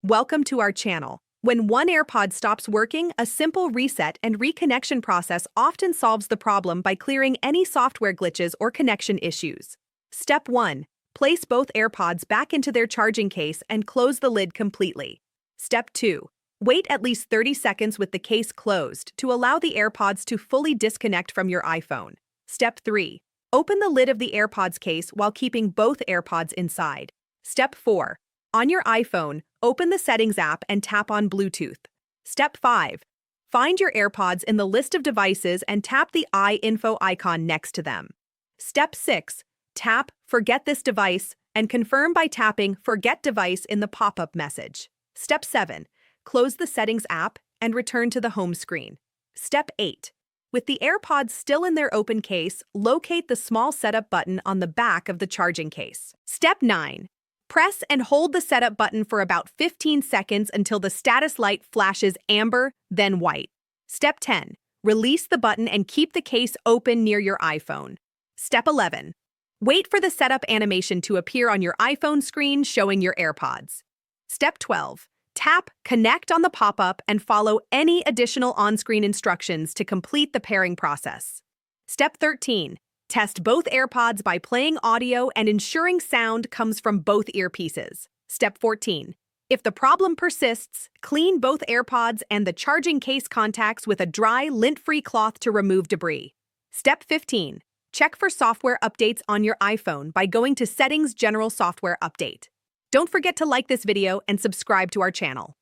Welcome to our channel. When one AirPod stops working, a simple reset and reconnection process often solves the problem by clearing any software glitches or connection issues. Step 1. Place both AirPods back into their charging case and close the lid completely. Step 2. Wait at least 30 seconds with the case closed to allow the AirPods to fully disconnect from your iPhone. Step 3. Open the lid of the AirPods case while keeping both AirPods inside. Step 4. On your iPhone, open the Settings app and tap on Bluetooth. Step 5. Find your AirPods in the list of devices and tap the iInfo icon next to them. Step 6. Tap Forget this device and confirm by tapping Forget device in the pop-up message. Step 7. Close the Settings app and return to the home screen. Step 8. With the AirPods still in their open case, locate the small setup button on the back of the charging case. Step 9. Press and hold the setup button for about 15 seconds until the status light flashes amber, then white. Step 10. Release the button and keep the case open near your iPhone. Step 11. Wait for the setup animation to appear on your iPhone screen showing your AirPods. Step 12. Tap Connect on the pop-up and follow any additional on-screen instructions to complete the pairing process. Step 13. Test both AirPods by playing audio and ensuring sound comes from both earpieces. Step 14. If the problem persists, clean both AirPods and the charging case contacts with a dry, lint-free cloth to remove debris. Step 15. Check for software updates on your iPhone by going to Settings General Software Update. Don't forget to like this video and subscribe to our channel.